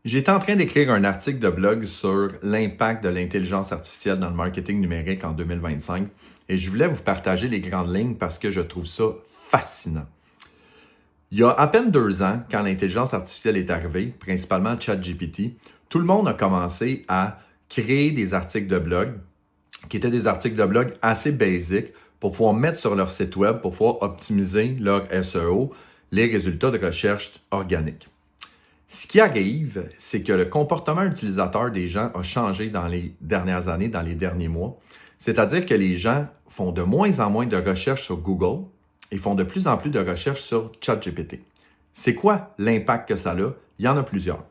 J'étais en train d'écrire un article de blog sur l'impact de l'intelligence artificielle dans le marketing numérique en 2025 et je voulais vous partager les grandes lignes parce que je trouve ça fascinant. Il y a à peine 2 ans, quand l'intelligence artificielle est arrivée, principalement ChatGPT, tout le monde a commencé à créer des articles de blog qui étaient des articles de blog assez basiques pour pouvoir mettre sur leur site web, pour pouvoir optimiser leur SEO, les résultats de recherche organiques. Ce qui arrive, c'est que le comportement utilisateur des gens a changé dans les dernières années, dans les derniers mois. C'est-à-dire que les gens font de moins en moins de recherches sur Google et font de plus en plus de recherches sur ChatGPT. C'est quoi l'impact que ça a? Il y en a plusieurs.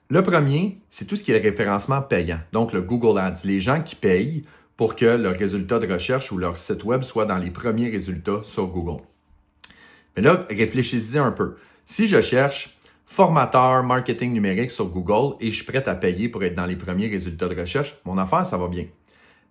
Le premier, c'est tout ce qui est le référencement payant, donc le Google Ads. Les gens qui payent pour que leur résultat de recherche ou leur site web soit dans les premiers résultats sur Google. Mais là, réfléchissez un peu. Si je cherche formateur marketing numérique sur Google et je suis prêt à payer pour être dans les premiers résultats de recherche, mon affaire, ça va bien.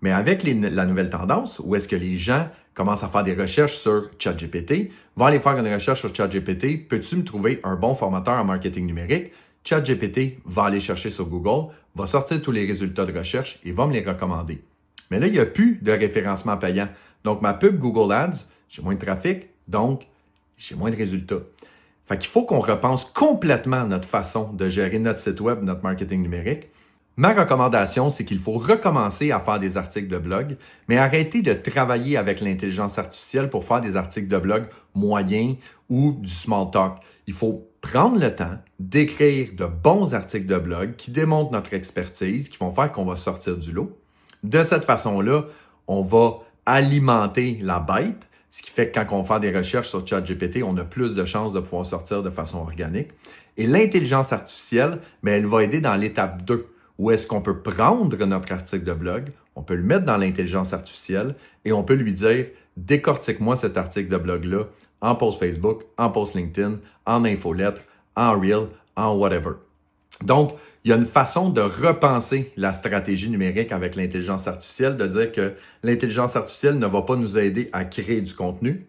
Mais avec la nouvelle tendance, où est-ce que les gens commencent à faire des recherches sur ChatGPT, vont aller faire une recherche sur ChatGPT, peux-tu me trouver un bon formateur en marketing numérique? ChatGPT va aller chercher sur Google, va sortir tous les résultats de recherche et va me les recommander. Mais là, il n'y a plus de référencement payant. Donc, ma pub Google Ads, j'ai moins de trafic, donc j'ai moins de résultats. Fait qu'il faut qu'on repense complètement notre façon de gérer notre site web, notre marketing numérique. Ma recommandation, c'est qu'il faut recommencer à faire des articles de blog, mais arrêter de travailler avec l'intelligence artificielle pour faire des articles de blog moyens ou du small talk. Il faut prendre le temps d'écrire de bons articles de blog qui démontrent notre expertise, qui vont faire qu'on va sortir du lot. De cette façon-là, on va alimenter la bête, ce qui fait que quand on fait des recherches sur ChatGPT, on a plus de chances de pouvoir sortir de façon organique. Et l'intelligence artificielle, elle va aider dans l'étape 2, où est-ce qu'on peut prendre notre article de blog, on peut le mettre dans l'intelligence artificielle et on peut lui dire « Décortique-moi cet article de blog-là en post Facebook, en post LinkedIn, en infolettre, en Reel, en whatever ». Donc, il y a une façon de repenser la stratégie numérique avec l'intelligence artificielle, de dire que l'intelligence artificielle ne va pas nous aider à créer du contenu.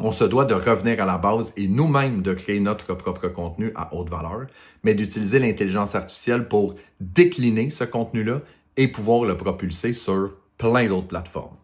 On se doit de revenir à la base et nous-mêmes de créer notre propre contenu à haute valeur, mais d'utiliser l'intelligence artificielle pour décliner ce contenu-là et pouvoir le propulser sur plein d'autres plateformes.